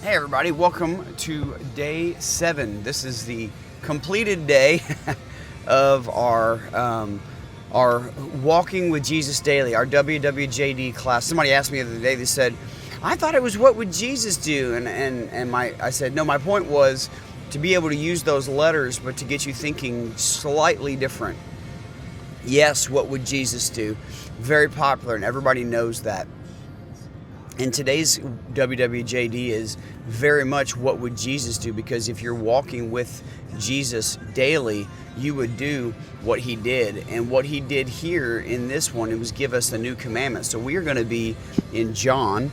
Hey everybody, welcome to day 7. This is the completed day of our Walking with Jesus Daily, our WWJD class. Somebody asked me the other day, they said, I thought it was what would Jesus do? I said, no, my point was to be able to use those letters, but to get you thinking slightly different. Yes, what would Jesus do? Very popular, and everybody knows that. And today's WWJD is very much what would Jesus do, because if you're walking with Jesus daily, you would do what he did. And what he did here in this one, it was give us a new commandment. So we are going to be in John,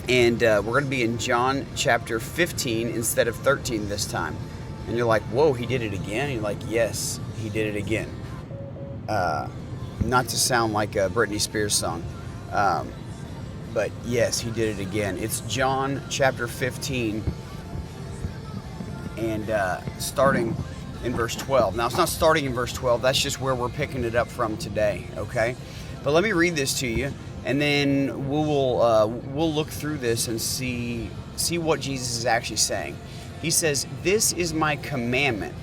and we're going to be in John chapter 15 instead of 13 this time. And you're like, whoa, he did it again? And you're like, yes, he did it again. Not to sound like a Britney Spears song. But yes, he did it again. It's John chapter 15 and starting in verse 12. Now, it's not starting in verse 12. That's just where we're picking it up from today, okay? But let me read this to you, and then we'll look through this and see what Jesus is actually saying. He says, "This is my commandment,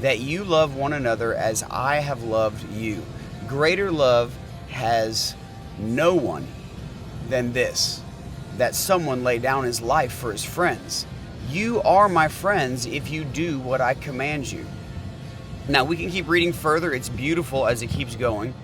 that you love one another as I have loved you. Greater love has no one than this, that someone lay down his life for his friends. You are my friends if you do what I command you." Now, we can keep reading further. It's beautiful as it keeps going.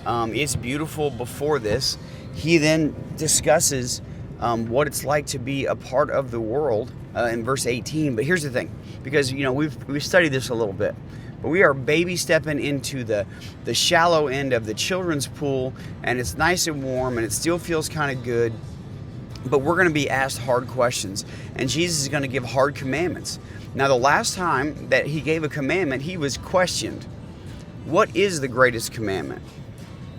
It's beautiful before this. He then discusses what it's like to be a part of the world in verse 18. But here's the thing, because we've studied this a little bit. But we are baby stepping into the shallow end of the children's pool, and it's nice and warm, and it still feels kind of good. But we're going to be asked hard questions, and Jesus is going to give hard commandments. Now, the last time that he gave a commandment, he was questioned. What is the greatest commandment?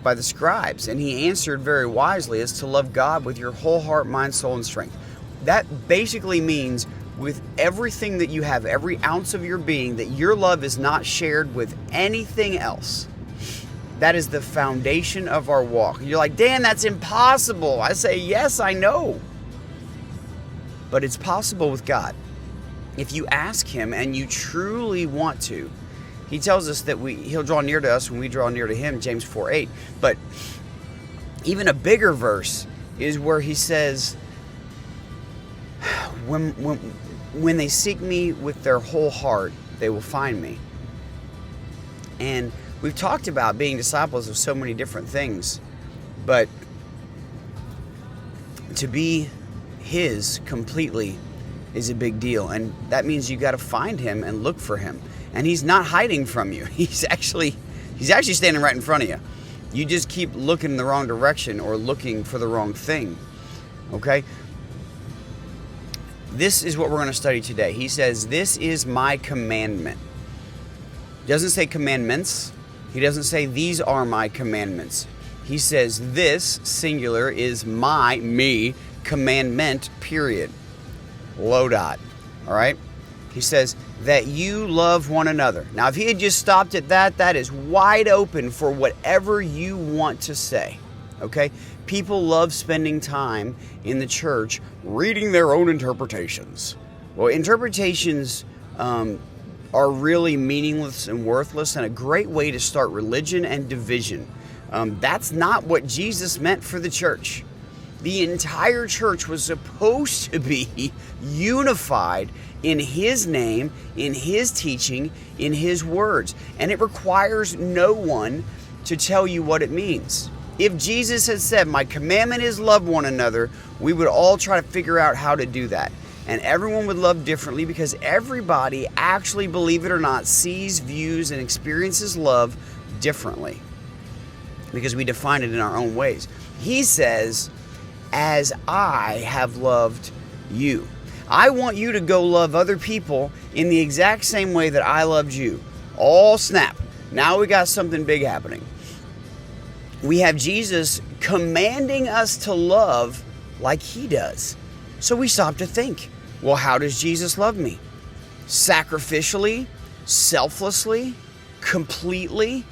By the scribes. And he answered very wisely, it's to love God with your whole heart, mind, soul, and strength. That basically means with everything that you have, every ounce of your being, that your love is not shared with anything else. That is the foundation of our walk. You're like, Dan, that's impossible. I say, yes, I know. But it's possible with God. If you ask him and you truly want to, he tells us that he'll draw near to us when we draw near to him, James 4:8. But even a bigger verse is where he says, when they seek me with their whole heart, they will find me. And we've talked about being disciples of so many different things, but to be his completely is a big deal. And that means you got to find him and look for him. And he's not hiding from you. He's actually standing right in front of you. You just keep looking in the wrong direction or looking for the wrong thing. Okay? This is what we're going to study today. He says, this is my commandment. He doesn't say commandments. He doesn't say these are my commandments. He says this, singular, is me, commandment, period. Low dot. All right? He says that you love one another. Now, if he had just stopped at that is wide open for whatever you want to say. Okay? People love spending time in the church reading their own interpretations. Well, interpretations are really meaningless and worthless, and a great way to start religion and division. That's not what Jesus meant for the church. The entire church was supposed to be unified in his name, in his teaching, in his words. And it requires no one to tell you what it means. If Jesus had said, my commandment is love one another, we would all try to figure out how to do that. And everyone would love differently, because everybody actually, believe it or not, sees, views, and experiences love differently, because we define it in our own ways. He says, as I have loved you. I want you to go love other people in the exact same way that I loved you. All snap. Now we got something big happening. We have Jesus commanding us to love like he does. So we stop to think, well, how does Jesus love me? Sacrificially, selflessly, completely?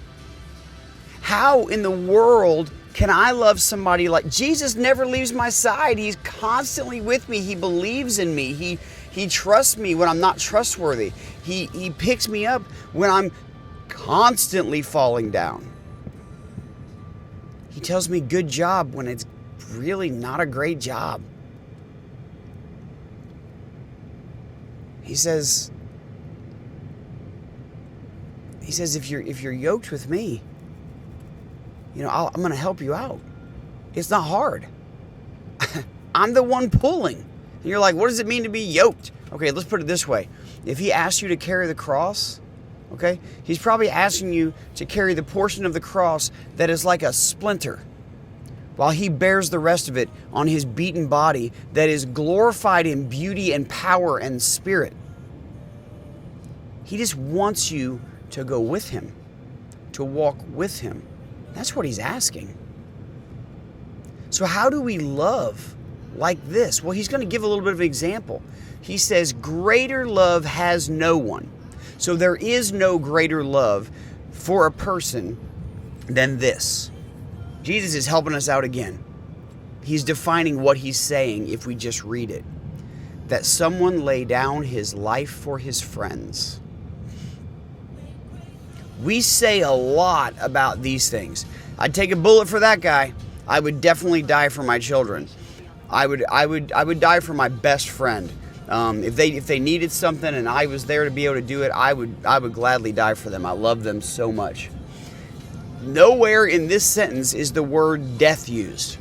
How in the world Can I love somebody like Jesus? Never leaves my side. He's constantly with me. He believes in me. He trusts me when I'm not trustworthy. He picks me up when I'm constantly falling down. He tells me good job when it's really not a great job. He says if you're yoked with me, I'm going to help you out. It's not hard. I'm the one pulling. And you're like, what does it mean to be yoked? Okay, let's put it this way. If he asks you to carry the cross, okay, he's probably asking you to carry the portion of the cross that is like a splinter, while he bears the rest of it on his beaten body that is glorified in beauty and power and spirit. He just wants you to go with him, to walk with him. That's what he's asking. So how do we love like this? Well, he's going to give a little bit of an example. He says, greater love has no one. So there is no greater love for a person than this. Jesus is helping us out again. He's defining what he's saying if we just read it. That someone lay down his life for his friends. We say a lot about these things. I'd take a bullet for that guy. I would definitely die for my children. I would die for my best friend. If they needed something and I was there to be able to do it, I would gladly die for them. I love them so much. Nowhere in this sentence is the word death used.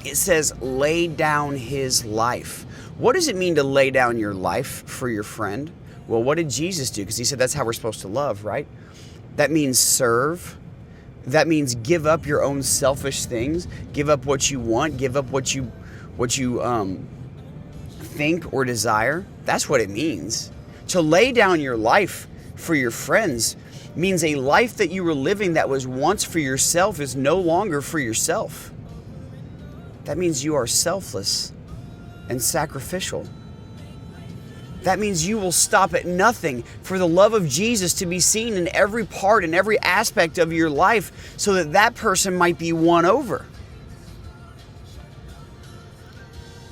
It says lay down his life. What does it mean to lay down your life for your friend? Well, what did Jesus do? Because he said that's how we're supposed to love, right? That means serve. That means give up your own selfish things. Give up what you want. Give up what you think or desire. That's what it means. To lay down your life for your friends means a life that you were living that was once for yourself is no longer for yourself. That means you are selfless and sacrificial. That means you will stop at nothing for the love of Jesus to be seen in every part and every aspect of your life so that that person might be won over.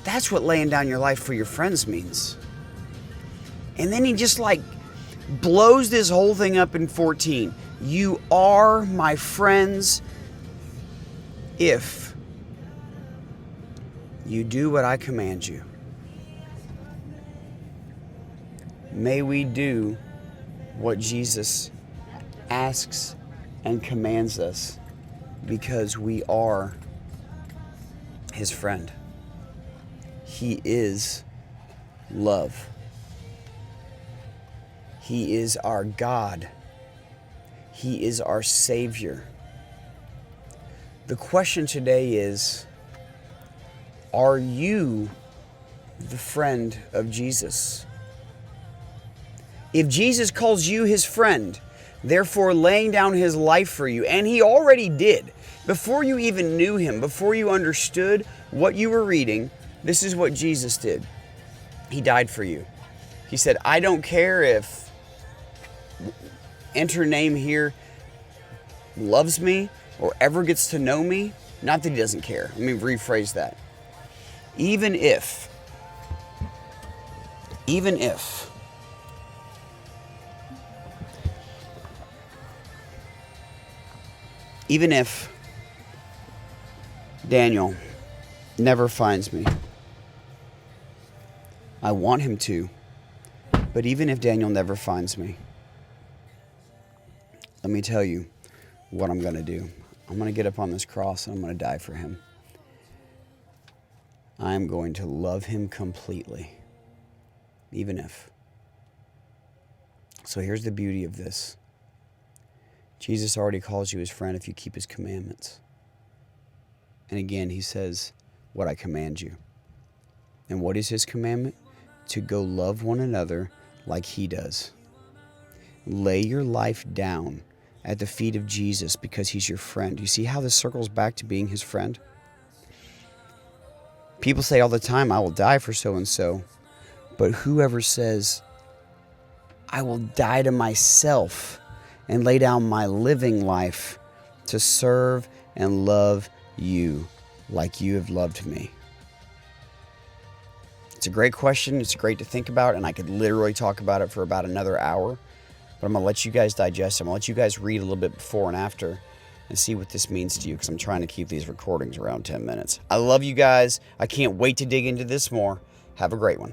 That's what laying down your life for your friends means. And then he just blows this whole thing up in 14. You are my friends if you do what I command you. May we do what Jesus asks and commands us because we are his friend. He is love. He is our God. He is our Savior. The question today is, are you the friend of Jesus? If Jesus calls you his friend, therefore laying down his life for you, and he already did, before you even knew him, before you understood what you were reading, this is what Jesus did. He died for you. He said, I don't care if enter name here loves me or ever gets to know me. Not that he doesn't care. Let me rephrase that. Even if Daniel never finds me, I want him to, but even if Daniel never finds me, let me tell you what I'm going to do. I'm going to get up on this cross and I'm going to die for him. I'm going to love him completely, even if. So here's the beauty of this. Jesus already calls you his friend if you keep his commandments. And again, he says, what I command you. And what is his commandment? To go love one another like he does. Lay your life down at the feet of Jesus because he's your friend. You see how this circles back to being his friend? People say all the time, I will die for so-and-so. But whoever says, I will die to myself and lay down my living life to serve and love you like you have loved me? It's a great question. It's great to think about, and I could literally talk about it for about another hour. But I'm going to let you guys digest it. I'm going to let you guys read a little bit before and after and see what this means to you, because I'm trying to keep these recordings around 10 minutes. I love you guys. I can't wait to dig into this more. Have a great one.